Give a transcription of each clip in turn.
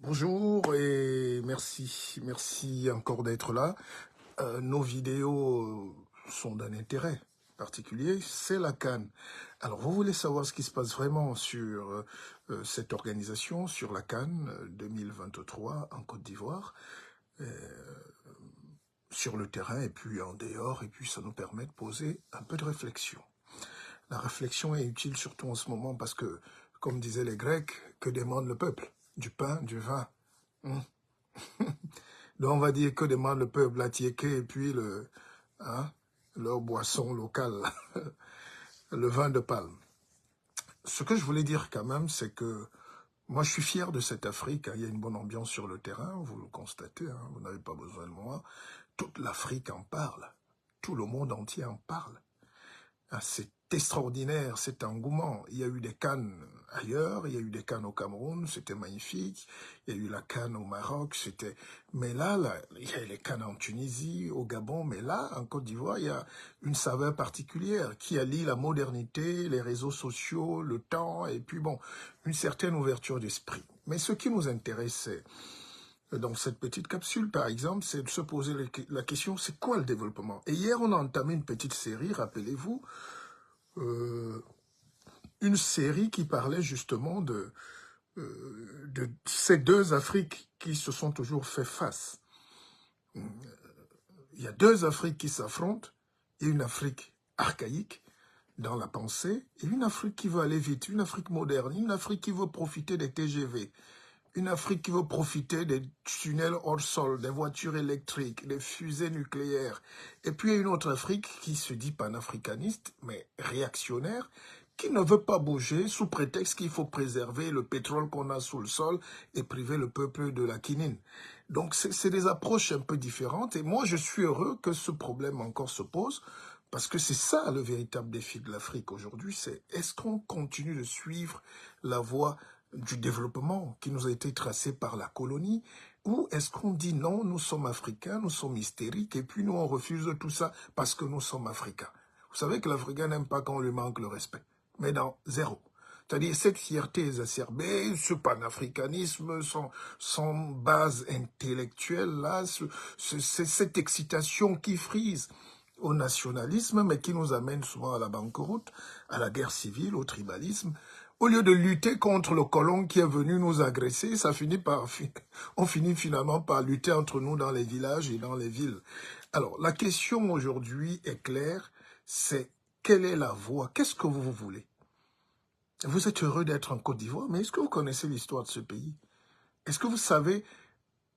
Bonjour et merci encore d'être là. Nos vidéos sont d'un intérêt particulier, c'est la CAN. Alors, vous voulez savoir ce qui se passe vraiment sur cette organisation, sur la CAN 2023 en Côte d'Ivoire, sur le terrain et puis en dehors, et puis ça nous permet de poser un peu de réflexion. La réflexion est utile surtout en ce moment parce que, comme disaient les Grecs, que demande le peuple? Du pain, du vin. Donc on va dire que demande le peuple, la tiéké et puis leur boisson locale, le vin de palme. Ce que je voulais dire quand même, c'est que moi je suis fier de cette Afrique, hein. Il y a une bonne ambiance sur le terrain, vous le constatez, hein. Vous n'avez pas besoin de moi. Toute l'Afrique en parle, tout le monde entier en parle. Ah, c'est extraordinaire, cet engouement. Il y a eu des CAN ailleurs, il y a eu des CAN au Cameroun, c'était magnifique. Il y a eu la CAN au Maroc, c'était... Mais là, il y a les CAN en Tunisie, au Gabon, mais là, en Côte d'Ivoire, il y a une saveur particulière qui allie la modernité, les réseaux sociaux, le temps, et puis bon, une certaine ouverture d'esprit. Mais ce qui nous intéresse, c'est... Dans cette petite capsule, par exemple, c'est de se poser la question, c'est quoi le développement? Et hier, on a entamé une petite série, rappelez-vous, une série qui parlait justement de ces deux Afriques qui se sont toujours fait face. Il y a deux Afriques qui s'affrontent, et une Afrique archaïque dans la pensée, et une Afrique qui veut aller vite, une Afrique moderne, une Afrique qui veut profiter des TGV, une Afrique qui veut profiter des tunnels hors sol, des voitures électriques, des fusées nucléaires. Et puis il y a une autre Afrique qui se dit panafricaniste, mais réactionnaire, qui ne veut pas bouger sous prétexte qu'il faut préserver le pétrole qu'on a sous le sol et priver le peuple de la quinine. Donc c'est des approches un peu différentes. Et moi, je suis heureux que ce problème encore se pose, parce que c'est ça le véritable défi de l'Afrique aujourd'hui, c'est est-ce qu'on continue de suivre la voie du développement qui nous a été tracé par la colonie, ou est-ce qu'on dit non, nous sommes africains, nous sommes hystériques, et puis nous on refuse tout ça parce que nous sommes africains. Vous savez que l'Africain n'aime pas quand on lui manque le respect, mais dans zéro. C'est-à-dire cette fierté exacerbée, ce panafricanisme sans base intellectuelle, là, cette excitation qui frise au nationalisme, mais qui nous amène souvent à la banqueroute, à la guerre civile, au tribalisme. Au lieu de lutter contre le colon qui est venu nous agresser, on finit finalement par lutter entre nous dans les villages et dans les villes. Alors, la question aujourd'hui est claire, c'est quelle est la voie? Qu'est-ce que vous voulez? Vous êtes heureux d'être en Côte d'Ivoire, mais est-ce que vous connaissez l'histoire de ce pays? Est-ce que vous savez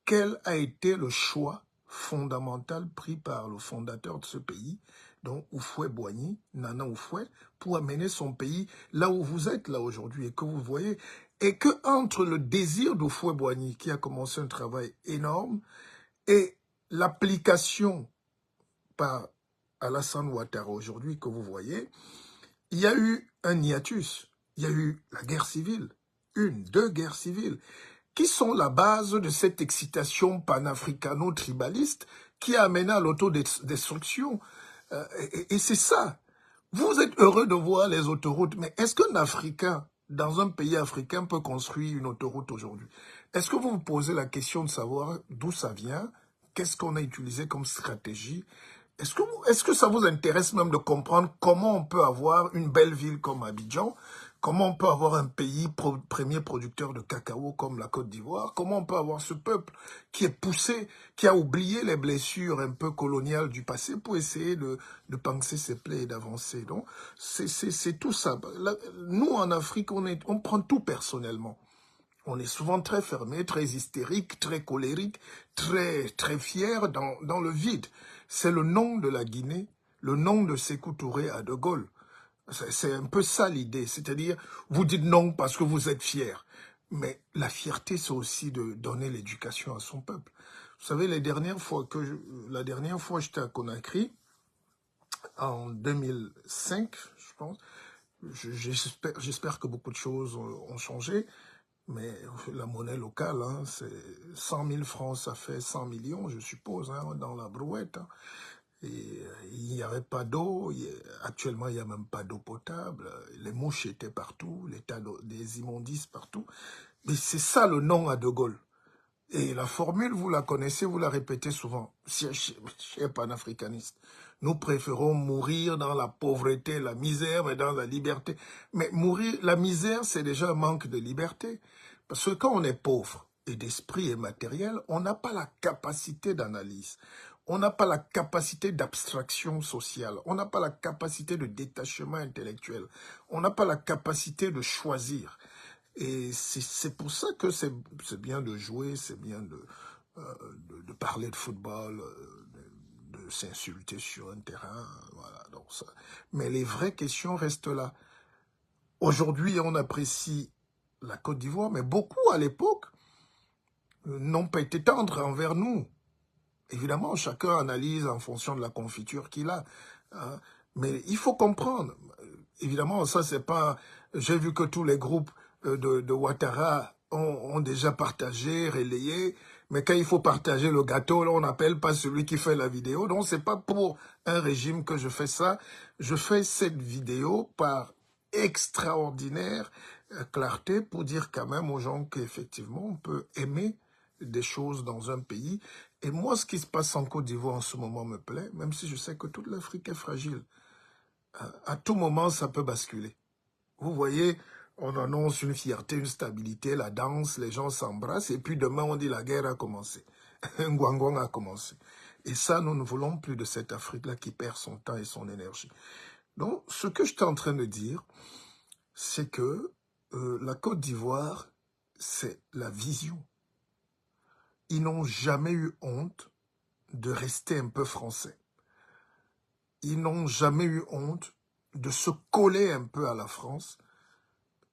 quel a été le choix fondamental pris par le fondateur de ce pays, donc Houphouët-Boigny, Nana Houphouët, pour amener son pays là où vous êtes là aujourd'hui et que vous voyez, et que entre le désir d'Houphouët-Boigny, qui a commencé un travail énorme, et l'application par Alassane Ouattara aujourd'hui que vous voyez, il y a eu un hiatus, il y a eu la guerre civile, deux guerres civiles, qui sont la base de cette excitation panafricano-tribaliste qui a amené à l'autodestruction. Et c'est ça. Vous êtes heureux de voir les autoroutes, mais est-ce qu'un Africain, dans un pays africain, peut construire une autoroute aujourd'hui? Est-ce que vous vous posez la question de savoir d'où ça vient? Qu'est-ce qu'on a utilisé comme stratégie? Est-ce que ça vous intéresse même de comprendre comment on peut avoir une belle ville comme Abidjan? Comment on peut avoir un pays premier producteur de cacao comme la Côte d'Ivoire? Comment on peut avoir ce peuple qui est poussé, qui a oublié les blessures un peu coloniales du passé pour essayer de panser ses plaies et d'avancer? Donc, c'est tout ça. Là, nous, en Afrique, on prend tout personnellement. On est souvent très fermé, très hystérique, très colérique, très fier dans le vide. C'est le nom de la Guinée, le nom de Sékou Touré à De Gaulle. C'est un peu ça l'idée, c'est-à-dire, vous dites non parce que vous êtes fier. Mais la fierté, c'est aussi de donner l'éducation à son peuple. Vous savez, la dernière fois, j'étais à Conakry, en 2005, je pense. J'espère que beaucoup de choses ont changé. Mais la monnaie locale, hein, c'est 100 000 francs, ça fait 100 millions, je suppose, hein, dans la brouette. Hein. Et il n'y avait pas d'eau, actuellement il n'y a même pas d'eau potable, les mouches étaient partout, des immondices partout. Mais c'est ça le nom à De Gaulle. Et la formule, vous la connaissez, vous la répétez souvent, chers panafricanistes. Nous préférons mourir dans la pauvreté, la misère, mais dans la liberté. Mais mourir, la misère, c'est déjà un manque de liberté. Parce que quand on est pauvre, et d'esprit et matériel, on n'a pas la capacité d'analyse. On n'a pas la capacité d'abstraction sociale. On n'a pas la capacité de détachement intellectuel. On n'a pas la capacité de choisir. Et c'est pour ça que c'est bien de jouer, c'est bien de parler de football, de s'insulter sur un terrain. Voilà, donc ça. Mais les vraies questions restent là. Aujourd'hui, on apprécie la Côte d'Ivoire, mais beaucoup à l'époque n'ont pas été tendres envers nous. Évidemment, chacun analyse en fonction de la confiture qu'il a. Hein. Mais il faut comprendre. Évidemment, ça, c'est pas... J'ai vu que tous les groupes de Ouattara ont déjà partagé, relayé. Mais quand il faut partager le gâteau, là, on n'appelle pas celui qui fait la vidéo. Donc, c'est pas pour un régime que je fais ça. Je fais cette vidéo par extraordinaire clarté pour dire quand même aux gens qu'effectivement, on peut aimer des choses dans un pays. Et moi, ce qui se passe en Côte d'Ivoire en ce moment me plaît, même si je sais que toute l'Afrique est fragile. À tout moment, ça peut basculer. Vous voyez, on annonce une fierté, une stabilité, la danse, les gens s'embrassent, et puis demain, on dit la guerre a commencé. Un guangong a commencé. Et ça, nous ne voulons plus de cette Afrique-là qui perd son temps et son énergie. Donc, ce que je suis en train de dire, c'est que la Côte d'Ivoire, c'est la vision. Ils n'ont jamais eu honte de rester un peu français. Ils n'ont jamais eu honte de se coller un peu à la France,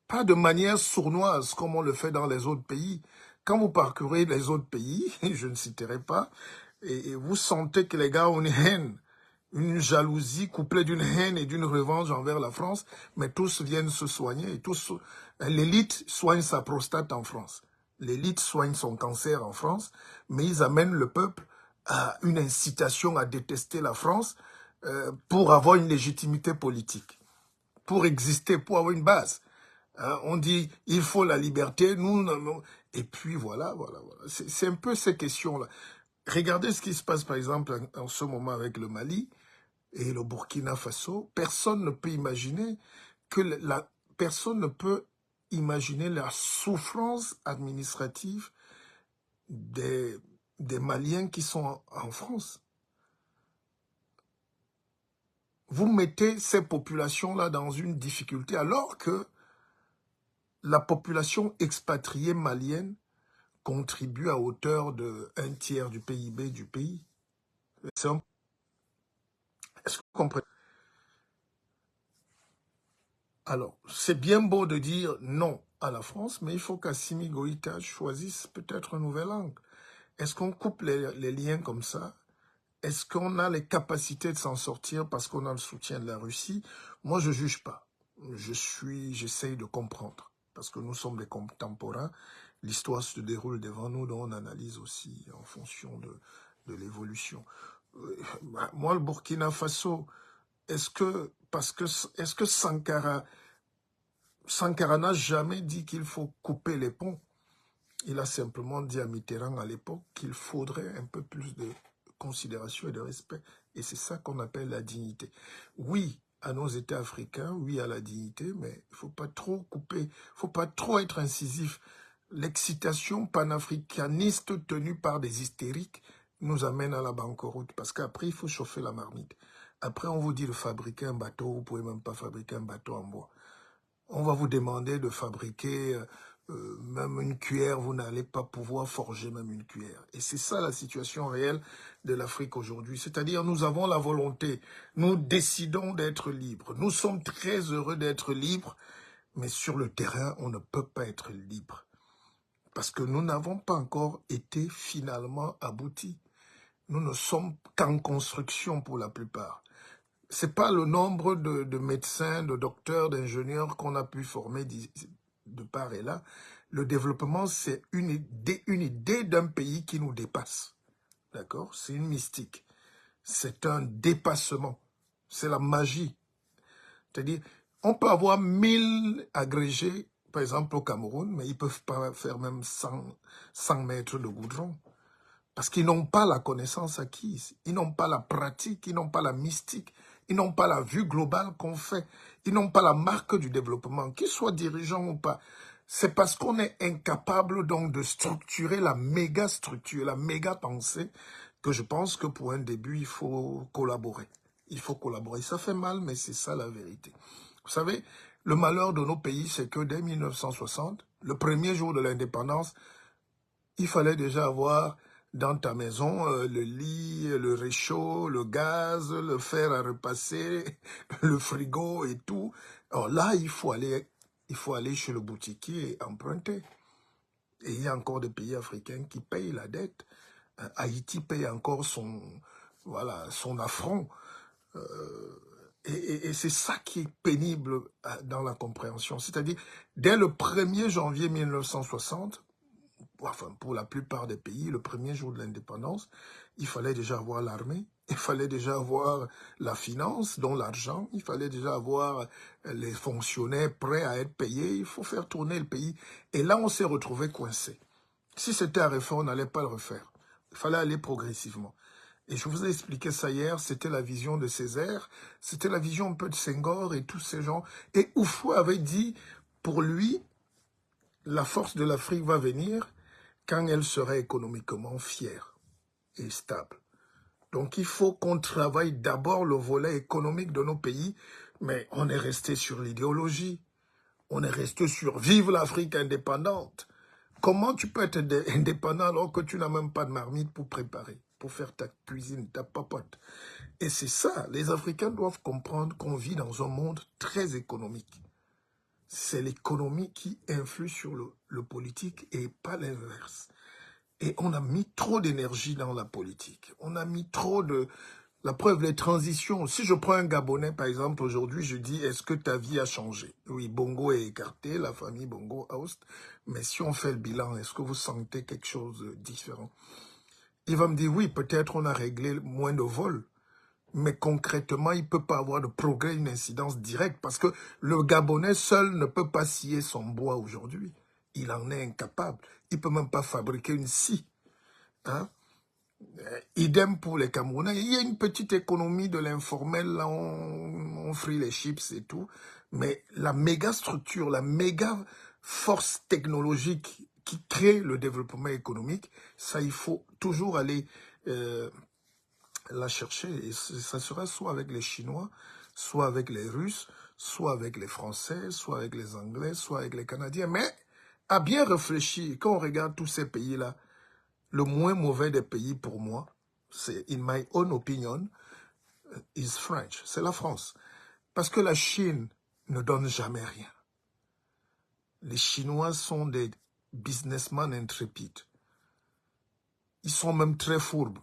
pas de manière sournoise comme on le fait dans les autres pays. Quand vous parcourez les autres pays, je ne citerai pas, et vous sentez que les gars ont une haine, une jalousie couplée d'une haine et d'une revanche envers la France, mais tous viennent se soigner. Et tous, l'élite soigne sa prostate en France. L'élite soigne son cancer en France, mais ils amènent le peuple à une incitation à détester la France pour avoir une légitimité politique, pour exister, pour avoir une base. On dit, il faut la liberté, et puis voilà. C'est un peu ces questions-là. Regardez ce qui se passe, par exemple, en ce moment avec le Mali et le Burkina Faso. Personne ne peut imaginer personne ne peut imaginer la souffrance administrative des Maliens qui sont en France. Vous mettez ces populations-là dans une difficulté alors que la population expatriée malienne contribue à hauteur de 1/3 du PIB du pays. Est-ce que vous comprenez? Alors, c'est bien beau de dire non à la France, mais il faut qu'Assimi Goïta choisisse peut-être un nouvel angle. Est-ce qu'on coupe les liens comme ça? Est-ce qu'on a les capacités de s'en sortir parce qu'on a le soutien de la Russie? Moi, je ne juge pas. J'essaye de comprendre. Parce que nous sommes des contemporains. L'histoire se déroule devant nous, donc on analyse aussi en fonction de l'évolution. Moi, le Burkina Faso, est-ce que Sankara n'a jamais dit qu'il faut couper les ponts? Il a simplement dit à Mitterrand à l'époque qu'il faudrait un peu plus de considération et de respect. Et c'est ça qu'on appelle la dignité. Oui, à nos États africains, oui à la dignité, mais il ne faut pas trop couper, il ne faut pas trop être incisif. L'excitation panafricaniste tenue par des hystériques nous amène à la banqueroute, parce qu'après, il faut chauffer la marmite. Après, on vous dit de fabriquer un bateau, vous ne pouvez même pas fabriquer un bateau en bois. On va vous demander de fabriquer même une cuillère, vous n'allez pas pouvoir forger même une cuillère. Et c'est ça la situation réelle de l'Afrique aujourd'hui. C'est-à-dire, nous avons la volonté, nous décidons d'être libres. Nous sommes très heureux d'être libres, mais sur le terrain, on ne peut pas être libre. Parce que nous n'avons pas encore été finalement aboutis. Nous ne sommes qu'en construction pour la plupart. Ce n'est pas le nombre de médecins, de docteurs, d'ingénieurs qu'on a pu former de part et là. Le développement, c'est une idée d'un pays qui nous dépasse. D'accord? C'est une mystique. C'est un dépassement. C'est la magie. C'est-à-dire, on peut avoir 1000 agrégés par exemple au Cameroun, mais ils ne peuvent pas faire même 100 mètres de goudron. Parce qu'ils n'ont pas la connaissance acquise, ils n'ont pas la pratique, ils n'ont pas la mystique, ils n'ont pas la vue globale qu'on fait, ils n'ont pas la marque du développement, qu'ils soient dirigeants ou pas. C'est parce qu'on est incapable donc de structurer la méga structure, la méga pensée, que je pense que pour un début, il faut collaborer. Il faut collaborer. Ça fait mal, mais c'est ça la vérité. Vous savez, le malheur de nos pays, c'est que dès 1960, le premier jour de l'indépendance, il fallait déjà avoir dans ta maison le lit, le réchaud, le gaz, le fer à repasser, le frigo et tout. Alors là, il faut aller chez le boutiquier et emprunter. Et il y a encore des pays africains qui payent la dette. Haïti paye encore son affront. Et c'est ça qui est pénible dans la compréhension. C'est-à-dire, dès le 1er janvier 1960, enfin pour la plupart des pays, le premier jour de l'indépendance, il fallait déjà avoir l'armée, il fallait déjà avoir la finance, dont l'argent, il fallait déjà avoir les fonctionnaires prêts à être payés, il faut faire tourner le pays. Et là, on s'est retrouvé coincé. Si c'était à refaire, on n'allait pas le refaire. Il fallait aller progressivement. Et je vous ai expliqué ça hier, c'était la vision de Césaire, c'était la vision un peu de Senghor et tous ces gens. Et Houphouët avait dit, pour lui, la force de l'Afrique va venir quand elle sera économiquement fière et stable. Donc il faut qu'on travaille d'abord le volet économique de nos pays, mais on est resté sur l'idéologie. On est resté sur « Vive l'Afrique indépendante ». Comment tu peux être indépendant alors que tu n'as même pas de marmite pour préparer, pour faire ta cuisine, ta papote? Et c'est ça, les Africains doivent comprendre qu'on vit dans un monde très économique. C'est l'économie qui influe sur le politique et pas l'inverse. Et on a mis trop d'énergie dans la politique. On a mis trop de... La preuve, les transitions. Si je prends un Gabonais, par exemple, aujourd'hui, je dis, est-ce que ta vie a changé? Oui, Bongo est écarté, la famille Bongo Host. Mais si on fait le bilan, est-ce que vous sentez quelque chose de différent? Il va me dire, oui, peut-être on a réglé moins de vols. Mais concrètement, il ne peut pas avoir de progrès, une incidence directe. Parce que le Gabonais seul ne peut pas scier son bois aujourd'hui. Il en est incapable. Il ne peut même pas fabriquer une scie. Hein? Idem pour les Camerounais. Il y a une petite économie de l'informel, là, on frit les chips et tout. Mais la méga structure, la méga force technologique qui crée le développement économique, ça, il faut toujours aller la chercher. Et ça sera soit avec les Chinois, soit avec les Russes, soit avec les Français, soit avec les Anglais, soit avec les Canadiens. Mais à bien réfléchir, quand on regarde tous ces pays-là, le moins mauvais des pays pour moi, c'est, in my own opinion, is French. C'est la France. Parce que la Chine ne donne jamais rien. Les Chinois sont des businessmen intrépides. Ils sont même très fourbes.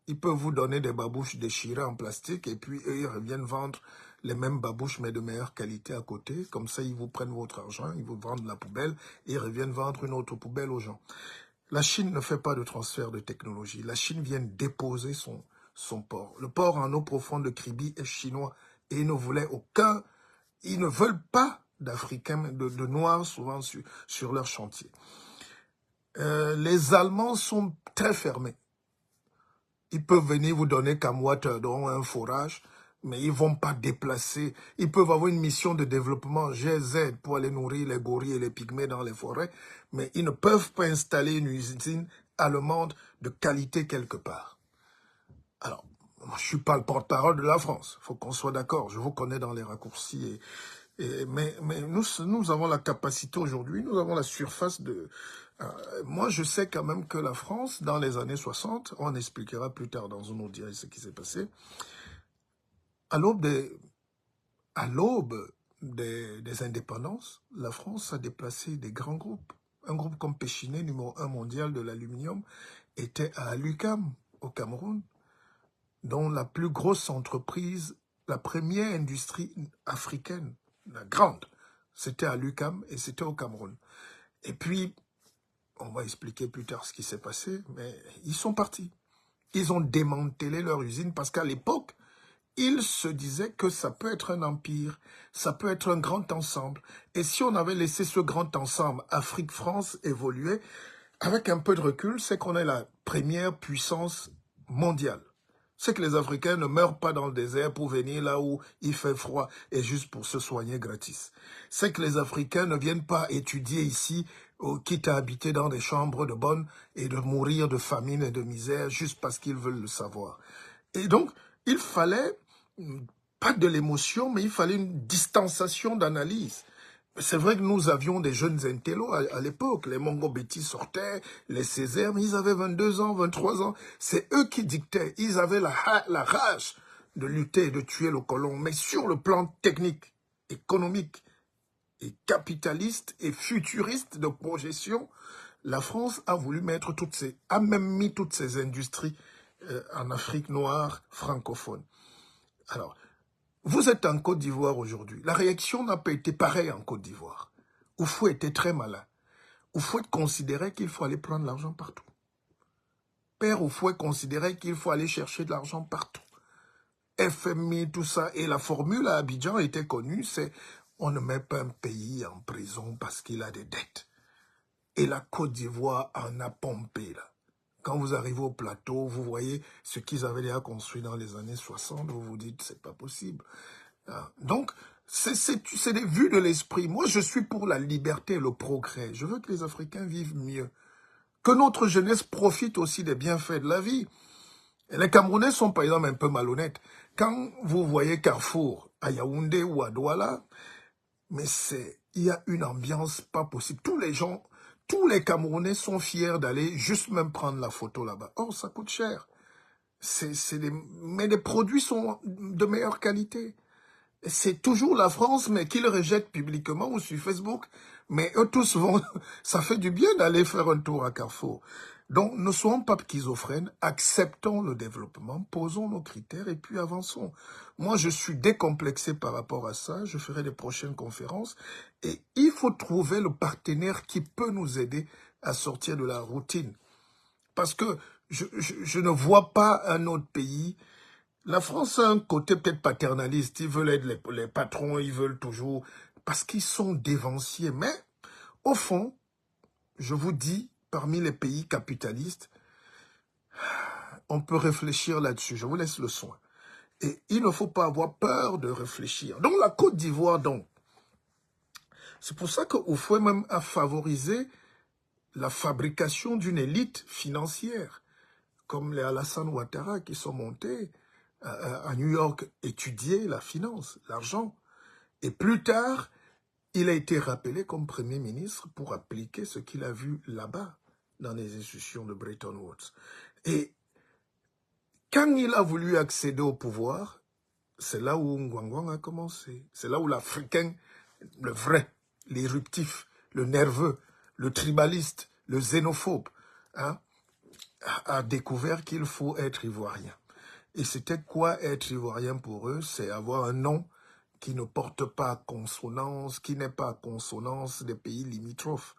Ils peuvent vous donner des babouches déchirées en plastique et puis eux, ils reviennent vendre les mêmes babouches mais de meilleure qualité à côté. Comme ça, ils vous prennent votre argent, ils vous vendent la poubelle et ils reviennent vendre une autre poubelle aux gens. La Chine ne fait pas de transfert de technologie. La Chine vient déposer son port. Le port en eau profonde de Kribi est chinois et ils ne voulaient aucun, ils ne veulent pas d'Africains, de Noirs souvent sur leur chantier. Les Allemands sont très fermés. Ils peuvent venir vous donner comme dont un forage, mais ils ne vont pas déplacer. Ils peuvent avoir une mission de développement GZ pour aller nourrir les gorilles et les pygmées dans les forêts, mais ils ne peuvent pas installer une usine allemande de qualité quelque part. Alors, moi, je ne suis pas le porte-parole de la France, il faut qu'on soit d'accord, je vous connais dans les raccourcis. Mais nous avons la capacité aujourd'hui, nous avons la surface de... moi, je sais quand même que la France, dans les années 60, on expliquera plus tard dans une autre direct ce qui s'est passé, à l'aube des indépendances, la France a déplacé des grands groupes. Un groupe comme Péchinet, numéro 1 mondial de l'aluminium, était à l'UQAM, au Cameroun, dont la plus grosse entreprise, la première industrie africaine, la grande, c'était à l'UQAM et c'était au Cameroun. Et puis, on va expliquer plus tard ce qui s'est passé, mais ils sont partis. Ils ont démantelé leur usine parce qu'à l'époque, il se disait que ça peut être un empire, ça peut être un grand ensemble. Et si on avait laissé ce grand ensemble, Afrique-France, évoluer, avec un peu de recul, c'est qu'on est la première puissance mondiale. C'est que les Africains ne meurent pas dans le désert pour venir là où il fait froid et juste pour se soigner gratis. C'est que les Africains ne viennent pas étudier ici, quitte à habiter dans des chambres de bonne et de mourir de famine et de misère juste parce qu'ils veulent le savoir. Et donc, il fallait, pas de l'émotion, mais il fallait une distanciation d'analyse. C'est vrai que nous avions des jeunes intellos à l'époque. Les Mongo-Betty sortaient, les Césaire, mais ils avaient 22 ans, 23 ans. C'est eux qui dictaient. Ils avaient la rage de lutter et de tuer le colon. Mais sur le plan technique, économique et capitaliste et futuriste de projection, la France a voulu mettre a même mis toutes ces industries en Afrique noire francophone. Alors, vous êtes en Côte d'Ivoire aujourd'hui. La réaction n'a pas été pareille en Côte d'Ivoire. Oufou était très malin. Oufou considérait qu'il faut aller prendre l'argent partout. Père Oufou considérait qu'il faut aller chercher de l'argent partout. FMI, tout ça. Et la formule à Abidjan était connue, c'est on ne met pas un pays en prison parce qu'il a des dettes. Et la Côte d'Ivoire en a pompé, là. Quand vous arrivez au plateau, vous voyez ce qu'ils avaient déjà construit dans les années 60, vous vous dites, c'est pas possible. Donc, c'est des vues de l'esprit. Moi, je suis pour la liberté et le progrès. Je veux que les Africains vivent mieux. Que notre jeunesse profite aussi des bienfaits de la vie. Et les Camerounais sont, par exemple, un peu malhonnêtes. Quand vous voyez Carrefour à Yaoundé ou à Douala, mais il y a une ambiance pas possible. Tous les Camerounais sont fiers d'aller juste même prendre la photo là-bas. Or, ça coûte cher. Mais les produits sont de meilleure qualité. C'est toujours la France, mais qu'ils rejettent publiquement ou sur Facebook. Mais eux tous vont... Ça fait du bien d'aller faire un tour à Carrefour. Donc, ne soyons pas schizophrènes, acceptons le développement, posons nos critères et puis avançons. Moi, je suis décomplexé par rapport à ça. Je ferai des prochaines conférences. Et il faut trouver le partenaire qui peut nous aider à sortir de la routine. Parce que je ne vois pas un autre pays... La France a un côté peut-être paternaliste. Ils veulent être les patrons, ils veulent toujours... Parce qu'ils sont dévanciers. Mais, au fond, je vous dis, parmi les pays capitalistes, on peut réfléchir là-dessus. Je vous laisse le soin. Et il ne faut pas avoir peur de réfléchir. Donc, la Côte d'Ivoire, donc, c'est pour ça qu'Oufoué même a favorisé la fabrication d'une élite financière, comme les Alassane Ouattara qui sont montés à New York étudier la finance, l'argent. Et plus tard, il a été rappelé comme Premier ministre pour appliquer ce qu'il a vu là-bas, dans les institutions de Bretton Woods. Et quand il a voulu accéder au pouvoir, c'est là où Ngwangwang a commencé. C'est là où l'Africain, le vrai, l'éruptif, le nerveux, le tribaliste, le xénophobe, a découvert qu'il faut être ivoirien. Et c'était quoi être ivoirien pour eux? C'est avoir un nom qui ne porte pas consonance, qui n'est pas consonance des pays limitrophes,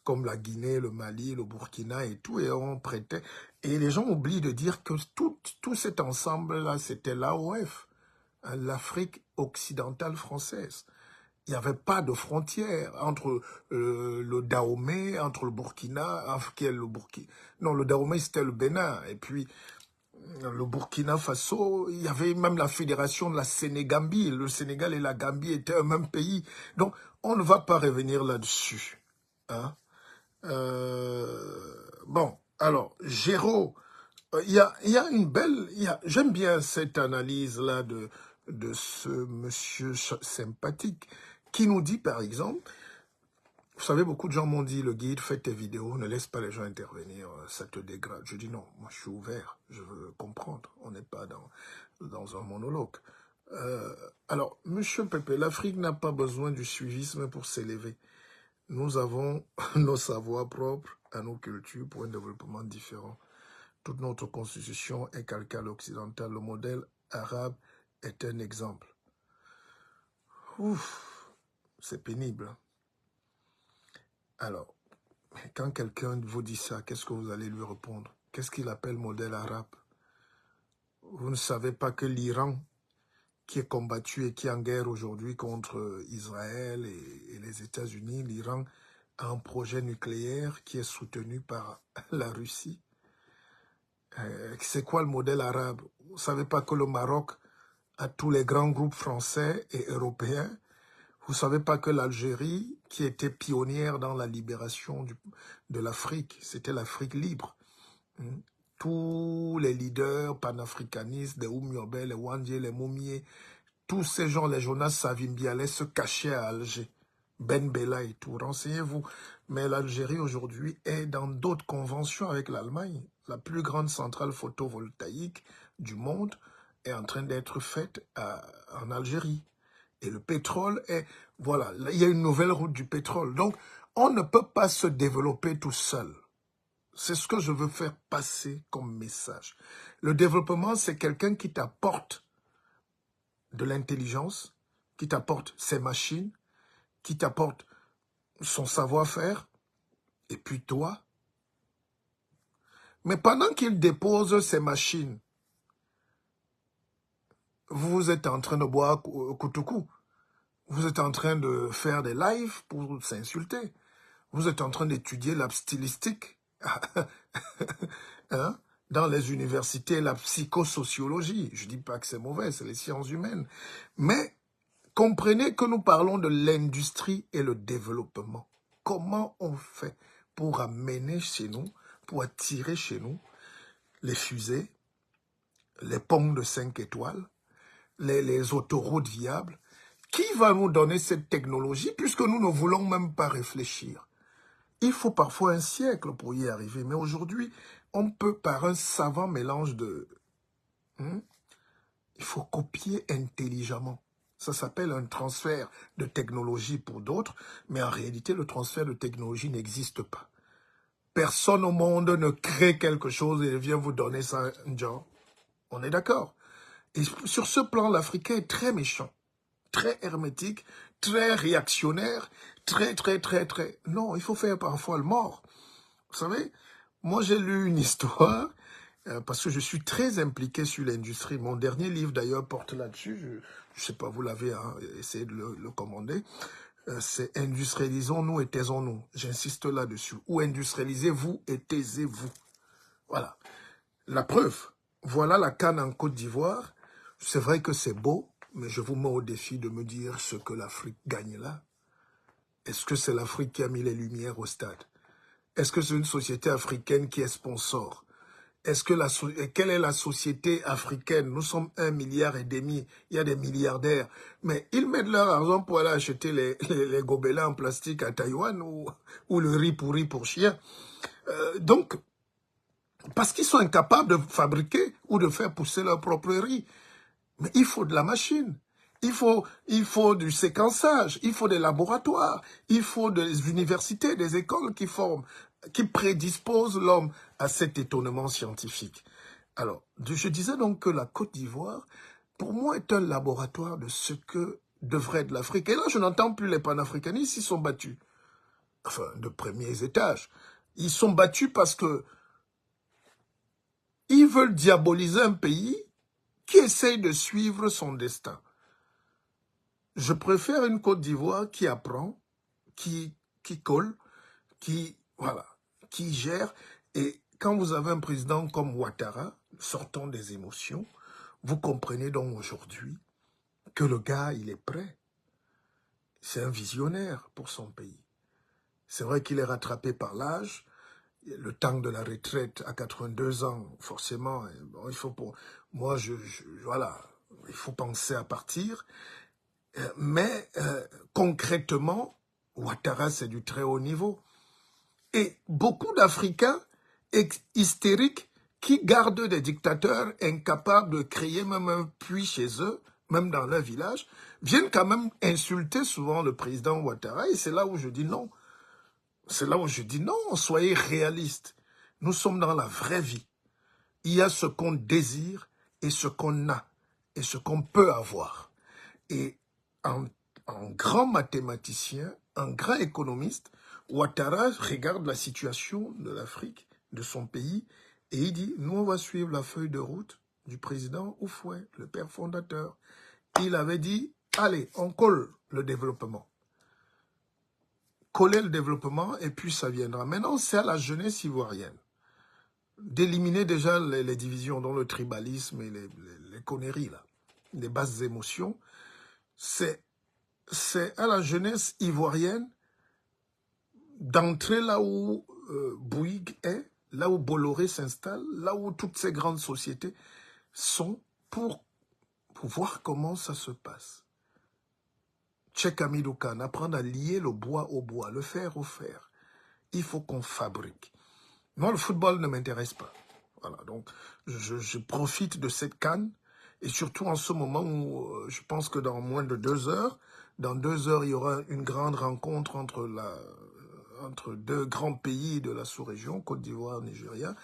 comme la Guinée, le Mali, le Burkina et tout, et on prêtait. Et les gens oublient de dire que tout cet ensemble-là, c'était l'AOF, l'Afrique occidentale française. Il n'y avait pas de frontière entre le Dahomey, entre le Burkina, non, le Dahomey c'était le Bénin, et puis le Burkina Faso, il y avait même la fédération de la Sénégambie. Le Sénégal et la Gambie étaient un même pays. Donc, on ne va pas revenir là-dessus. Bon, alors, Géraud, il y a une belle... J'aime bien cette analyse-là de ce monsieur sympathique qui nous dit, par exemple, vous savez, beaucoup de gens m'ont dit, le guide, fais tes vidéos, ne laisse pas les gens intervenir, ça te dégrade. Je dis non, moi je suis ouvert, je veux comprendre, on n'est pas dans un monologue. Alors, monsieur Pépé, l'Afrique n'a pas besoin du suivisme pour s'élever. Nous avons nos savoirs propres à nos cultures pour un développement différent. Toute notre constitution est calquée à l'occidental. Le modèle arabe est un exemple. Ouf, c'est pénible. Alors, quand quelqu'un vous dit ça, qu'est-ce que vous allez lui répondre? Qu'est-ce qu'il appelle modèle arabe? Vous ne savez pas que l'Iran, qui est combattu et qui est en guerre aujourd'hui contre Israël et les États-Unis, l'Iran a un projet nucléaire qui est soutenu par la Russie. C'est quoi le modèle arabe? Vous ne savez pas que le Maroc a tous les grands groupes français et européens? Vous ne savez pas que l'Algérie, qui était pionnière dans la libération de l'Afrique, c'était l'Afrique libre. Tous les leaders panafricanistes, les Oumyobé, les Wandje, les Moumié, tous ces gens, les Jonas Savimbi, allaient se cacher à Alger. Ben Bella et tout, renseignez-vous. Mais l'Algérie aujourd'hui est dans d'autres conventions avec l'Allemagne. La plus grande centrale photovoltaïque du monde est en train d'être faite en Algérie. Et le pétrole est... Voilà, il y a une nouvelle route du pétrole. Donc, on ne peut pas se développer tout seul. C'est ce que je veux faire passer comme message. Le développement, c'est quelqu'un qui t'apporte de l'intelligence, qui t'apporte ses machines, qui t'apporte son savoir-faire, et puis toi. Mais pendant qu'il dépose ses machines, vous êtes en train de boire Koutoukou. Vous êtes en train de faire des lives pour s'insulter. Vous êtes en train d'étudier la stylistique. Hein? Dans les universités, la psychosociologie. Je ne dis pas que c'est mauvais, c'est les sciences humaines. Mais comprenez que nous parlons de l'industrie et le développement. Comment on fait pour amener chez nous, pour attirer chez nous les fusées, les ponts de 5 étoiles, les autoroutes viables? Qui va nous donner cette technologie puisque nous ne voulons même pas réfléchir? Il faut parfois un siècle pour y arriver, mais aujourd'hui, on peut par un savant mélange de... Il faut copier intelligemment. Ça s'appelle un transfert de technologie pour d'autres, mais en réalité, le transfert de technologie n'existe pas. Personne au monde ne crée quelque chose et vient vous donner ça, genre. On est d'accord? Et sur ce plan, l'Africain est très méchant, très hermétique, très réactionnaire, très... Non, il faut faire parfois le mort. Vous savez, moi j'ai lu une histoire, parce que je suis très impliqué sur l'industrie. Mon dernier livre d'ailleurs porte là-dessus, je ne sais pas, vous l'avez essayé de le commander. C'est Industrialisons-nous et taisons-nous. J'insiste là-dessus. Ou industrialisez-vous et taisez-vous. Voilà. La preuve, voilà la canne en Côte d'Ivoire. C'est vrai que c'est beau, mais je vous mets au défi de me dire ce que l'Afrique gagne là. Est-ce que c'est l'Afrique qui a mis les lumières au stade? Est-ce que c'est une société africaine qui est sponsor? Est-ce que quelle est la société africaine? Nous sommes 1,5 milliard. Il y a des milliardaires. Mais ils mettent leur argent pour aller acheter les gobelins en plastique à Taïwan ou le riz pourri pour chien. Donc, parce qu'ils sont incapables de fabriquer ou de faire pousser leur propre riz. Mais il faut de la machine. Il faut du séquençage. Il faut des laboratoires. Il faut des universités, des écoles qui forment, qui prédisposent l'homme à cet étonnement scientifique. Alors, je disais donc que la Côte d'Ivoire, pour moi, est un laboratoire de ce que devrait être l'Afrique. Et là, je n'entends plus les panafricanistes, ils sont battus. Enfin, de premiers étages. Ils sont battus parce que ils veulent diaboliser un pays qui essaye de suivre son destin. Je préfère une Côte d'Ivoire qui apprend, qui colle, qui gère. Et quand vous avez un président comme Ouattara, sortant des émotions, vous comprenez donc aujourd'hui que le gars, il est prêt. C'est un visionnaire pour son pays. C'est vrai qu'il est rattrapé par l'âge, le temps de la retraite à 82 ans, forcément, bon, il faut pour moi, voilà, il faut penser à partir. Mais concrètement, Ouattara, c'est du très haut niveau. Et beaucoup d'Africains hystériques qui gardent des dictateurs incapables de créer même un puits chez eux, même dans leur village, viennent quand même insulter souvent le président Ouattara. Et c'est là où je dis non. C'est là où je dis non, soyez réalistes. Nous sommes dans la vraie vie. Il y a ce qu'on désire et ce qu'on a et ce qu'on peut avoir. Et un grand mathématicien, un grand économiste, Ouattara regarde la situation de l'Afrique, de son pays, et il dit, nous on va suivre la feuille de route du président Houphouët, le père fondateur. Il avait dit, allez, on colle le développement. Coller le développement et puis ça viendra. Maintenant, c'est à la jeunesse ivoirienne d'éliminer déjà les divisions, dont le tribalisme et les conneries, là, les basses émotions. C'est à la jeunesse ivoirienne d'entrer là où Bouygues est, là où Bolloré s'installe, là où toutes ces grandes sociétés sont pour voir comment ça se passe. Cheikh Hamidou Khan, apprendre à lier le bois au bois, le fer au fer. Il faut qu'on fabrique. Moi, le football ne m'intéresse pas. Voilà, donc je profite de cette CAN et surtout en ce moment où je pense que dans moins de 2 heures, dans 2 heures, il y aura une grande rencontre entre deux grands pays de la sous-région, Côte d'Ivoire, Nigeria.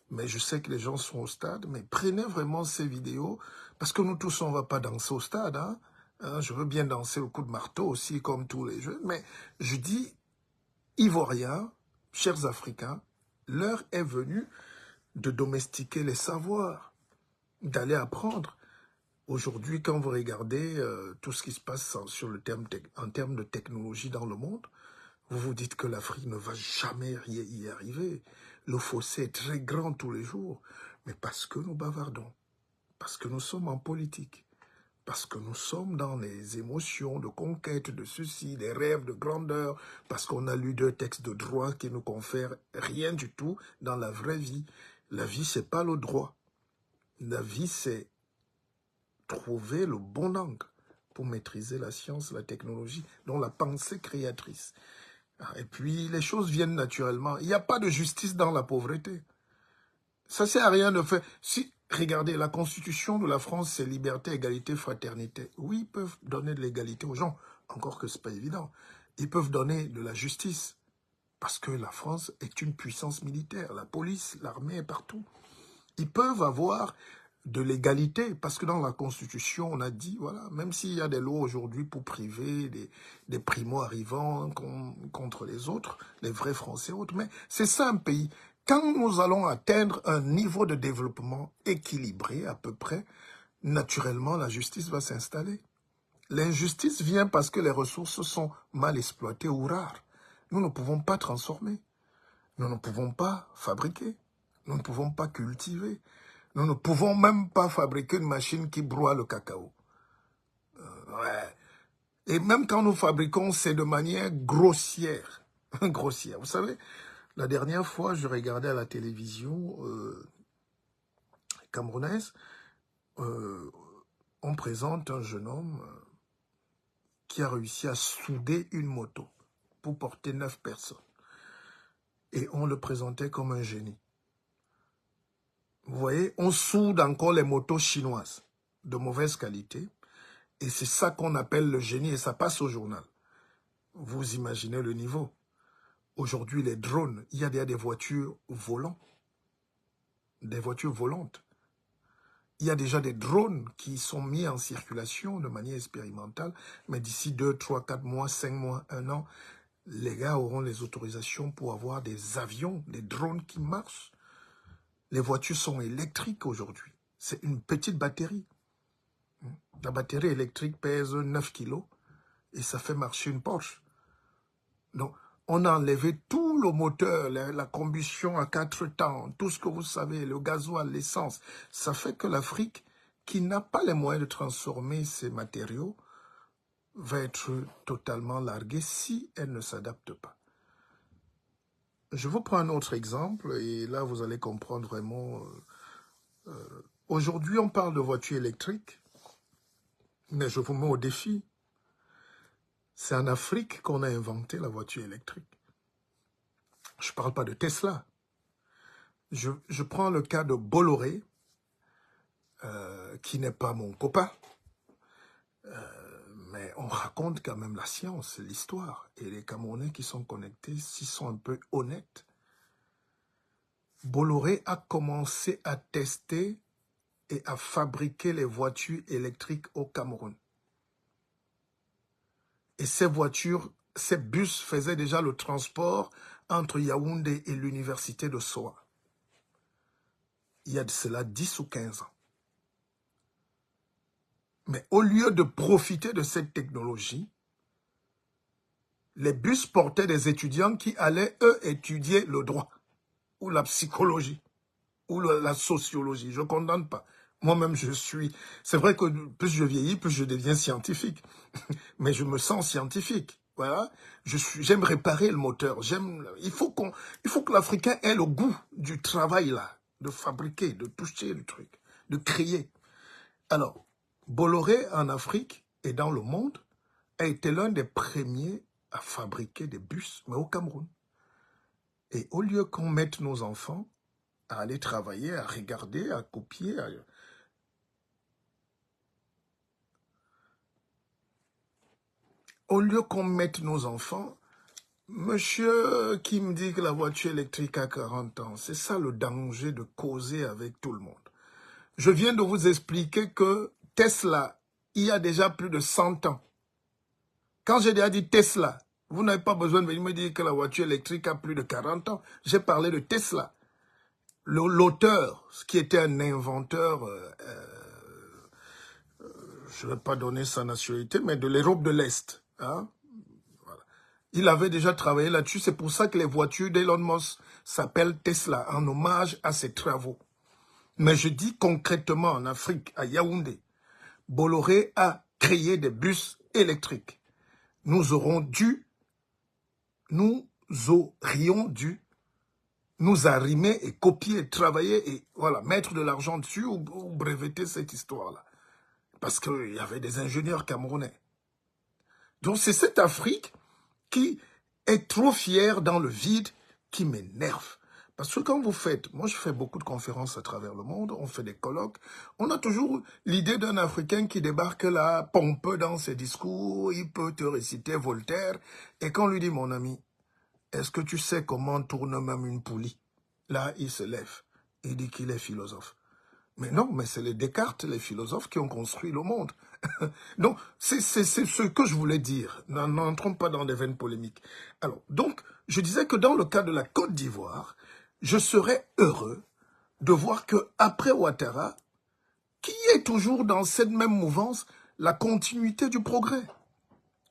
Mais je sais que les gens sont au stade, mais prenez vraiment ces vidéos, parce que nous tous, on ne va pas danser au stade. Hein. Je veux bien danser au coup de marteau aussi, comme tous les jeux. Mais je dis, Ivoiriens, chers Africains, l'heure est venue de domestiquer les savoirs, d'aller apprendre. Aujourd'hui, quand vous regardez tout ce qui se passe en termes de technologie dans le monde, vous vous dites que l'Afrique ne va jamais y arriver. Le fossé est très grand tous les jours. Mais parce que nous bavardons, parce que nous sommes en politique, parce que nous sommes dans les émotions de conquête, de ceci, des rêves de grandeur, parce qu'on a lu 2 textes de droit qui nous confèrent rien du tout dans la vraie vie. La vie, c'est pas le droit. La vie, c'est trouver le bon angle pour maîtriser la science, la technologie, dont la pensée créatrice. Et puis, les choses viennent naturellement. Il n'y a pas de justice dans la pauvreté. Ça ne sert à rien de faire. Si, regardez, la constitution de la France, c'est liberté, égalité, fraternité. Oui, ils peuvent donner de l'égalité aux gens, encore que ce n'est pas évident. Ils peuvent donner de la justice, parce que la France est une puissance militaire. La police, l'armée est partout. Ils peuvent avoir de l'égalité, parce que dans la Constitution, on a dit, voilà, même s'il y a des lois aujourd'hui pour priver des primo-arrivants contre les autres, les vrais Français autres, mais c'est ça un pays. Quand nous allons atteindre un niveau de développement équilibré à peu près, naturellement, la justice va s'installer. L'injustice vient parce que les ressources sont mal exploitées ou rares. Nous ne pouvons pas transformer. Nous ne pouvons pas fabriquer. Nous ne pouvons pas cultiver. Nous ne pouvons même pas fabriquer une machine qui broie le cacao. Ouais. Et même quand nous fabriquons, c'est de manière grossière. Grossière. Vous savez, la dernière fois, je regardais à la télévision camerounaise, on présente un jeune homme qui a réussi à souder une moto pour porter 9 personnes. Et on le présentait comme un génie. Vous voyez, on soude encore les motos chinoises de mauvaise qualité. Et c'est ça qu'on appelle le génie et ça passe au journal. Vous imaginez le niveau. Aujourd'hui, les drones, il y a des voitures volantes. Des voitures volantes. Il y a déjà des drones qui sont mis en circulation de manière expérimentale. Mais d'ici 2, 3, 4 mois, 5 mois, 1 an, les gars auront les autorisations pour avoir des avions, des drones qui marchent. Les voitures sont électriques aujourd'hui. C'est une petite batterie. La batterie électrique pèse 9 kilos et ça fait marcher une Porsche. Donc, on a enlevé tout le moteur, la combustion à 4 temps, tout ce que vous savez, le gasoil, l'essence. Ça fait que l'Afrique, qui n'a pas les moyens de transformer ces matériaux, va être totalement larguée si elle ne s'adapte pas. Je vous prends un autre exemple et là, vous allez comprendre vraiment. Aujourd'hui, on parle de voitures électriques, mais je vous mets au défi. C'est en Afrique qu'on a inventé la voiture électrique. Je ne parle pas de Tesla. Je prends le cas de Bolloré, qui n'est pas mon copain, mais on raconte quand même la science, l'histoire, et les Camerounais qui sont connectés, s'ils sont un peu honnêtes. Bolloré a commencé à tester et à fabriquer les voitures électriques au Cameroun. Et ces voitures, ces bus faisaient déjà le transport entre Yaoundé et l'université de Soa. Il y a de cela 10 ou 15 ans. Mais au lieu de profiter de cette technologie, les bus portaient des étudiants qui allaient, eux, étudier le droit, ou la psychologie, ou la sociologie. Je ne condamne pas. Moi-même, je suis... C'est vrai que plus je vieillis, plus je deviens scientifique. Mais je me sens scientifique. Voilà. J'aime réparer le moteur. Il faut que l'Africain ait le goût du travail, là, de fabriquer, de toucher le truc, de créer. Alors, Bolloré, en Afrique et dans le monde, a été l'un des premiers à fabriquer des bus, mais au Cameroun. Et au lieu qu'on mette nos enfants à aller travailler, à regarder, à copier, au lieu qu'on mette nos enfants, monsieur qui me dit que la voiture électrique a 40 ans, c'est ça le danger de causer avec tout le monde. Je viens de vous expliquer que Tesla, il y a déjà plus de 100 ans. Quand j'ai déjà dit Tesla, vous n'avez pas besoin de venir me dire que la voiture électrique a plus de 40 ans. J'ai parlé de Tesla. L'auteur, qui était un inventeur, je ne vais pas donner sa nationalité, mais de l'Europe de l'Est. Hein? Voilà. Il avait déjà travaillé là-dessus. C'est pour ça que les voitures d'Elon Musk s'appellent Tesla, en hommage à ses travaux. Mais je dis concrètement en Afrique, à Yaoundé, Bolloré a créé des bus électriques. Nous aurions dû nous arrimer et copier, travailler et voilà, mettre de l'argent dessus ou breveter cette histoire-là. Parce qu'il y avait des ingénieurs camerounais. Donc c'est cette Afrique qui est trop fière dans le vide qui m'énerve. Parce que quand vous faites, moi je fais beaucoup de conférences à travers le monde, on fait des colloques, on a toujours l'idée d'un Africain qui débarque là, pompeux dans ses discours, il peut te réciter Voltaire, et quand on lui dit, mon ami, est-ce que tu sais comment tourne même une poulie? Là, il se lève, il dit qu'il est philosophe. Mais non, mais c'est les Descartes, les philosophes, qui ont construit le monde. Donc, c'est ce que je voulais dire. N'entrons pas dans des veines polémiques. Alors, donc, je disais que dans le cas de la Côte d'Ivoire, je serais heureux de voir qu'après Ouattara, qui est toujours dans cette même mouvance, la continuité du progrès.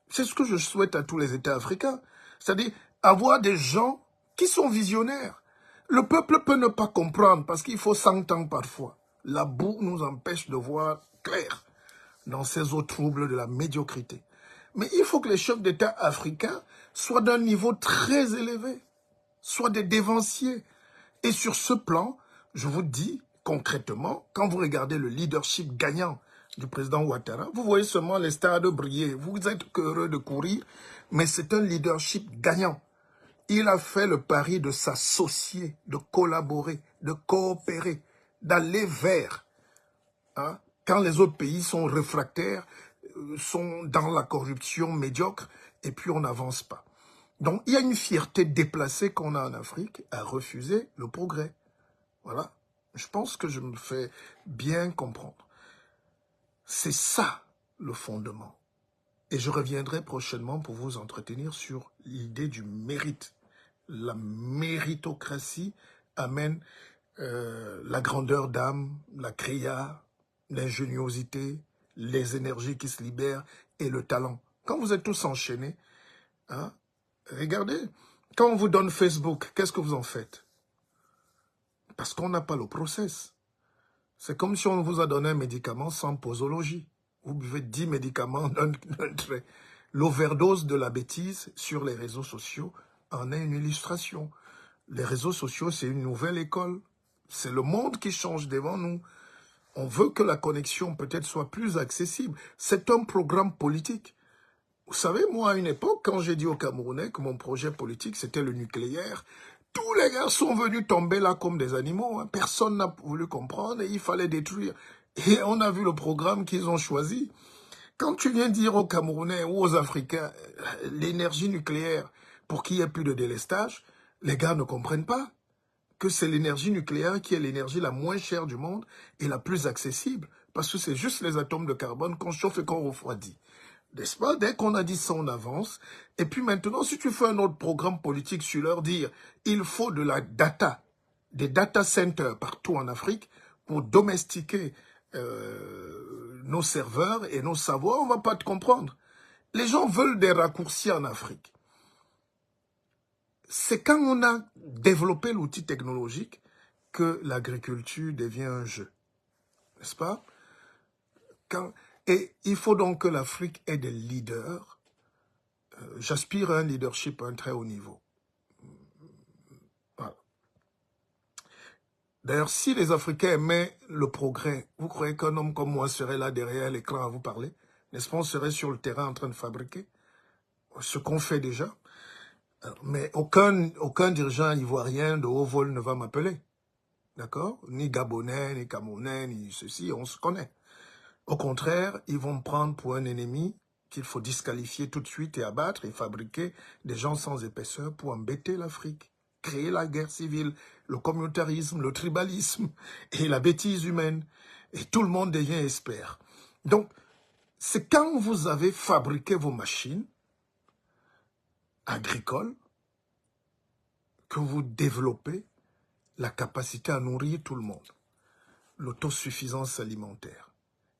C'est ce que je souhaite à tous les États africains. C'est-à-dire avoir des gens qui sont visionnaires. Le peuple peut ne pas comprendre parce qu'il faut 100 ans parfois. La boue nous empêche de voir clair dans ces eaux troubles de la médiocrité. Mais il faut que les chefs d'État africains soient d'un niveau très élevé, soient des dévanciers. Et sur ce plan, je vous dis concrètement, quand vous regardez le leadership gagnant du président Ouattara, vous voyez seulement les stades briller. Vous êtes heureux de courir, mais c'est un leadership gagnant. Il a fait le pari de s'associer, de collaborer, de coopérer, d'aller vers. Hein, quand les autres pays sont réfractaires, sont dans la corruption médiocre, et puis on n'avance pas. Donc il y a une fierté déplacée qu'on a en Afrique à refuser le progrès. Voilà. Je pense que je me fais bien comprendre. C'est ça le fondement. Et je reviendrai prochainement pour vous entretenir sur l'idée du mérite. La méritocratie amène la grandeur d'âme, la créa, l'ingéniosité, les énergies qui se libèrent et le talent. Quand vous êtes tous enchaînés, hein, regardez, quand on vous donne Facebook, qu'est-ce que vous en faites? Parce qu'on n'a pas le process. C'est comme si on vous a donné un médicament sans posologie. Vous buvez 10 médicaments d'un trait. L'overdose de la bêtise sur les réseaux sociaux en est une illustration. Les réseaux sociaux, c'est une nouvelle école. C'est le monde qui change devant nous. On veut que la connexion peut-être soit plus accessible. C'est un programme politique. Vous savez, moi, à une époque, quand j'ai dit aux Camerounais que mon projet politique, c'était le nucléaire, tous les gars sont venus tomber là comme des animaux. Hein. Personne n'a voulu comprendre et il fallait détruire. Et on a vu le programme qu'ils ont choisi. Quand tu viens dire aux Camerounais ou aux Africains l'énergie nucléaire pour qu'il n'y ait plus de délestage, les gars ne comprennent pas que c'est l'énergie nucléaire qui est l'énergie la moins chère du monde et la plus accessible. Parce que c'est juste les atomes de carbone qu'on chauffe et qu'on refroidit. N'est-ce pas? Dès qu'on a dit ça, on avance. Et puis maintenant, si tu fais un autre programme politique sur leur dire, il faut de la data, des data centers partout en Afrique pour domestiquer nos serveurs et nos savoirs, on ne va pas te comprendre. Les gens veulent des raccourcis en Afrique. C'est quand on a développé l'outil technologique que l'agriculture devient un jeu. N'est-ce pas? Et il faut donc que l'Afrique ait des leaders. J'aspire à un leadership à un très haut niveau. Voilà. D'ailleurs, si les Africains aimaient le progrès, vous croyez qu'un homme comme moi serait là derrière l'écran à vous parler? N'est-ce pas? On serait sur le terrain en train de fabriquer ce qu'on fait déjà. Mais aucun dirigeant ivoirien de haut vol ne va m'appeler. D'accord? Ni Gabonais, ni Camerounais, ni ceci, on se connaît. Au contraire, ils vont me prendre pour un ennemi qu'il faut disqualifier tout de suite et abattre et fabriquer des gens sans épaisseur pour embêter l'Afrique, créer la guerre civile, le communautarisme, le tribalisme et la bêtise humaine. Et tout le monde devient expert. Donc, c'est quand vous avez fabriqué vos machines agricoles que vous développez la capacité à nourrir tout le monde, l'autosuffisance alimentaire.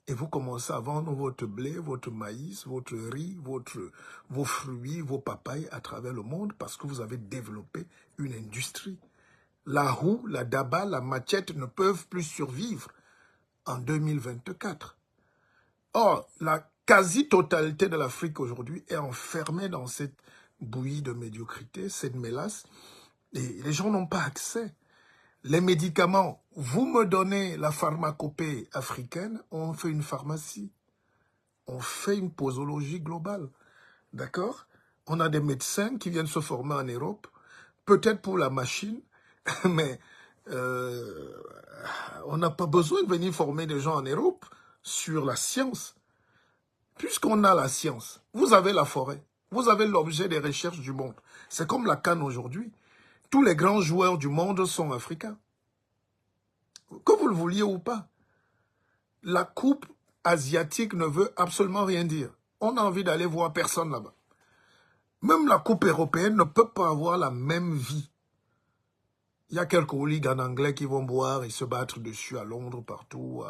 Et vous commencez à vendre votre blé, votre maïs, votre riz, vos fruits, vos papayes à travers le monde parce que vous avez développé une industrie. La roue, la daba, la machette ne peuvent plus survivre en 2024. Or, la quasi-totalité de l'Afrique aujourd'hui est enfermée dans cette bouillie de médiocrité, cette mélasse, et les gens n'ont pas accès. Les médicaments, vous me donnez la pharmacopée africaine, on fait une pharmacie. On fait une posologie globale. D'accord? On a des médecins qui viennent se former en Europe, peut-être pour la machine, mais on n'a pas besoin de venir former des gens en Europe sur la science. Puisqu'on a la science, vous avez la forêt, vous avez l'objet des recherches du monde. C'est comme la CAN aujourd'hui. Tous les grands joueurs du monde sont africains. Que vous le vouliez ou pas. La coupe asiatique ne veut absolument rien dire. On a envie d'aller voir personne là-bas. Même la coupe européenne ne peut pas avoir la même vie. Il y a quelques hooligans anglais qui vont boire et se battre dessus à Londres, partout,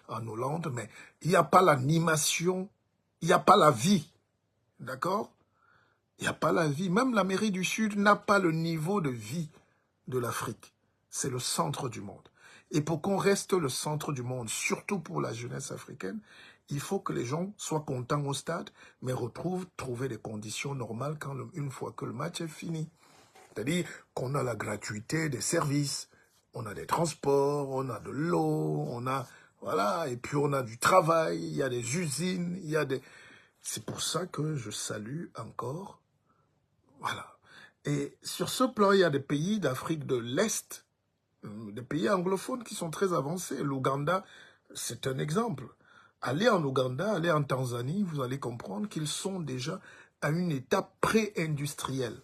en Hollande, mais il n'y a pas l'animation, il n'y a pas la vie. D'accord? Il n'y a pas la vie. Même l'Amérique du Sud n'a pas le niveau de vie de l'Afrique. C'est le centre du monde. Et pour qu'on reste le centre du monde, surtout pour la jeunesse africaine, il faut que les gens soient contents au stade, mais trouver des conditions normales une fois que le match est fini. C'est-à-dire qu'on a la gratuité des services, on a des transports, on a de l'eau, voilà, et puis on a du travail, il y a des usines, il y a des... C'est pour ça que je salue encore, voilà. Et sur ce plan, il y a des pays d'Afrique de l'Est, des pays anglophones qui sont très avancés. L'Ouganda, c'est un exemple. Allez en Ouganda, allez en Tanzanie, vous allez comprendre qu'ils sont déjà à une étape pré-industrielle.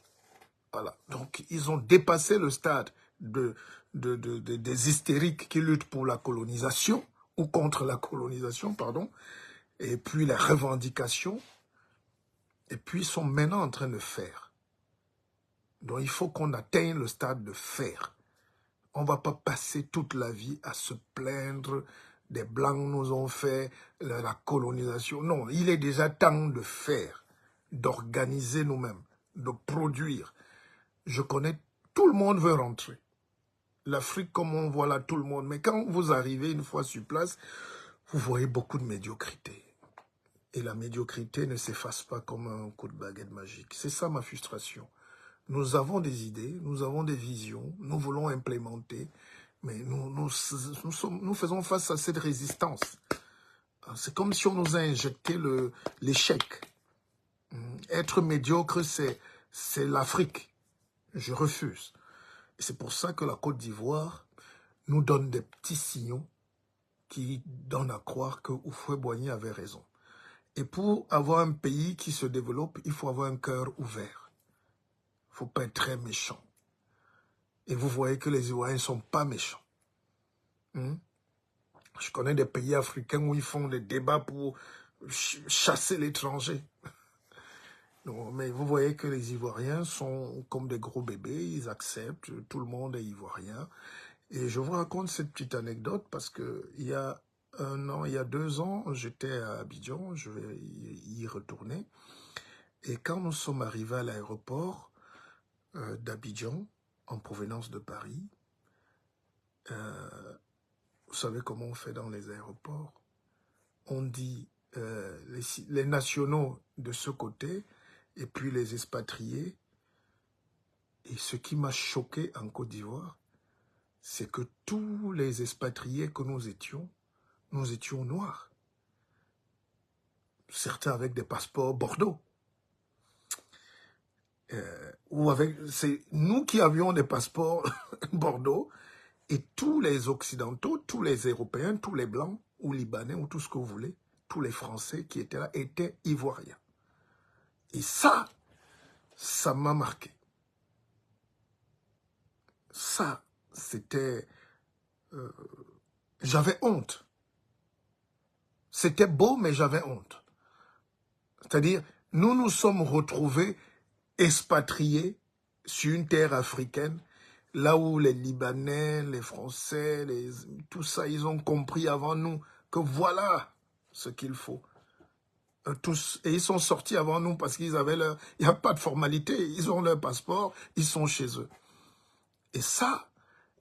Voilà. Donc, ils ont dépassé le stade des hystériques qui luttent pour la colonisation, ou contre la colonisation, pardon, et puis la revendication, et puis ils sont maintenant en train de faire. Donc, il faut qu'on atteigne le stade de faire. On ne va pas passer toute la vie à se plaindre des Blancs nous ont fait la colonisation. Non, il est déjà temps de faire, d'organiser nous-mêmes, de produire. Je connais, tout le monde veut rentrer. L'Afrique, comme on voit là, tout le monde. Mais quand vous arrivez une fois sur place, vous voyez beaucoup de médiocrité. Et la médiocrité ne s'efface pas comme un coup de baguette magique. C'est ça ma frustration. Nous avons des idées, nous avons des visions, nous voulons implémenter, mais nous faisons face à cette résistance. C'est comme si on nous a injecté l'échec. Être médiocre, c'est l'Afrique. Je refuse. Et c'est pour ça que la Côte d'Ivoire nous donne des petits signaux qui donnent à croire que Houphouët-Boigny avait raison. Et pour avoir un pays qui se développe, il faut avoir un cœur ouvert. Il ne faut pas être très méchant. Et vous voyez que les Ivoiriens ne sont pas méchants. Je connais des pays africains où ils font des débats pour chasser l'étranger. Mais vous voyez que les Ivoiriens sont comme des gros bébés, ils acceptent, tout le monde est Ivoirien. Et je vous raconte cette petite anecdote parce qu'il y a Non, il y a 2 ans, j'étais à Abidjan, je vais y retourner. Et quand nous sommes arrivés à l'aéroport d'Abidjan, en provenance de Paris, vous savez comment on fait dans les aéroports? On dit les nationaux de ce côté et puis les expatriés. Et ce qui m'a choqué en Côte d'Ivoire, c'est que tous les expatriés que nous étions noirs. Certains avec des passeports Bordeaux. C'est nous qui avions des passeports Bordeaux et tous les Occidentaux, tous les Européens, tous les Blancs ou Libanais ou tout ce que vous voulez, tous les Français qui étaient là étaient Ivoiriens. Et ça m'a marqué. Ça, c'était... j'avais honte. C'était beau, mais j'avais honte. C'est-à-dire, nous nous sommes retrouvés expatriés sur une terre africaine, là où les Libanais, les Français, tout ça, ils ont compris avant nous que voilà ce qu'il faut. Et ils sont sortis avant nous parce qu'ils avaient leur... Il n'y a pas de formalité, ils ont leur passeport, ils sont chez eux. Et ça,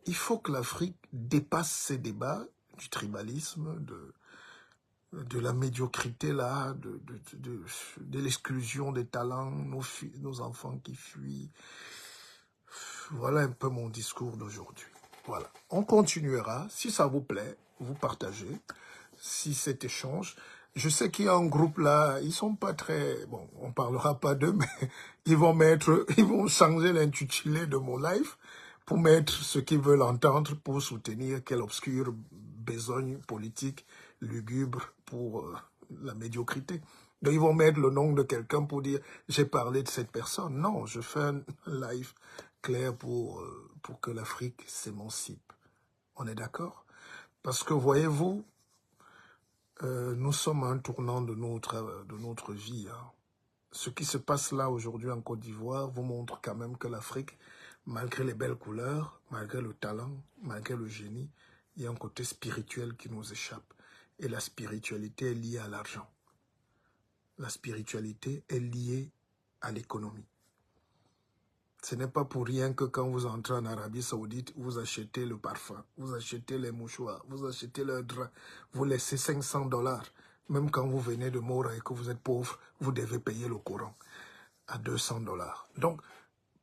il faut que l'Afrique dépasse ces débats du tribalisme, de la médiocrité là, de l'exclusion des talents, nos enfants qui fuient. Voilà un peu mon discours d'aujourd'hui. Voilà. On continuera. Si ça vous plaît, vous partagez. Si cet échange... Je sais qu'il y a un groupe là, ils sont pas très... Bon, on parlera pas d'eux, mais ils vont changer l'intitulé de mon live pour mettre ce qu'ils veulent entendre pour soutenir quelle obscure besogne politique lugubre pour la médiocrité. Donc ils vont mettre le nom de quelqu'un pour dire « j'ai parlé de cette personne ». Non, je fais un live clair pour que l'Afrique s'émancipe. On est d'accord? Parce que voyez-vous, nous sommes à un tournant de notre vie. Hein. Ce qui se passe là aujourd'hui en Côte d'Ivoire vous montre quand même que l'Afrique, malgré les belles couleurs, malgré le talent, malgré le génie, il y a un côté spirituel qui nous échappe. Et la spiritualité est liée à l'argent. La spiritualité est liée à l'économie. Ce n'est pas pour rien que quand vous entrez en Arabie Saoudite, vous achetez le parfum, vous achetez les mouchoirs, vous achetez le drap, vous laissez $500. Même quand vous venez de Mora et que vous êtes pauvre, vous devez payer le Coran à $200. Donc,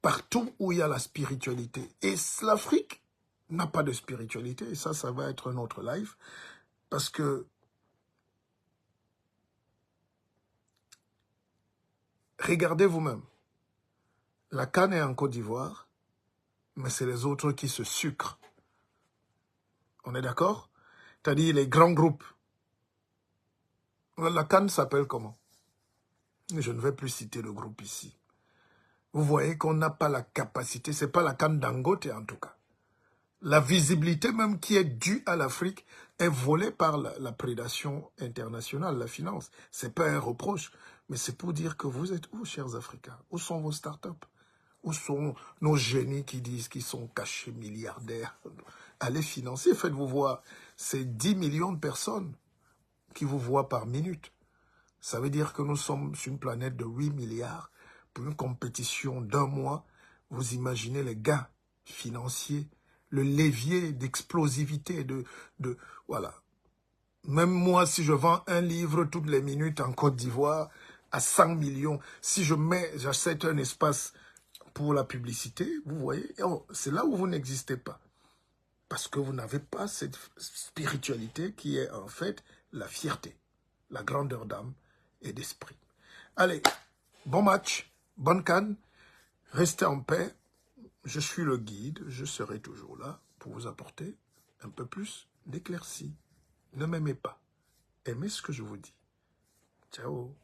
partout où il y a la spiritualité, et l'Afrique n'a pas de spiritualité, et ça va être un autre live, parce que regardez vous-même, la canne est en Côte d'Ivoire, mais c'est les autres qui se sucrent. On est d'accord? C'est-à-dire les grands groupes. La canne s'appelle comment? Je ne vais plus citer le groupe ici. Vous voyez qu'on n'a pas la capacité, c'est pas la canne Dangote en tout cas. La visibilité même qui est due à l'Afrique est volée par la prédation internationale, la finance. C'est pas un reproche, mais c'est pour dire que vous êtes où, chers Africains? Où sont vos startups? Où sont nos génies qui disent qu'ils sont cachés milliardaires? Allez financer, faites-vous voir. C'est 10 millions de personnes qui vous voient par minute. Ça veut dire que nous sommes sur une planète de 8 milliards. Pour une compétition d'1 mois, vous imaginez les gains financiers, le levier d'explosivité, voilà. Même moi, si je vends un livre toutes les minutes en Côte d'Ivoire à 100 millions, si j'achète un espace pour la publicité, vous voyez, c'est là où vous n'existez pas. Parce que vous n'avez pas cette spiritualité qui est en fait la fierté, la grandeur d'âme et d'esprit. Allez, bon match, bonne canne, restez en paix. Je suis le guide, je serai toujours là pour vous apporter un peu plus d'éclaircie. Ne m'aimez pas, aimez ce que je vous dis. Ciao.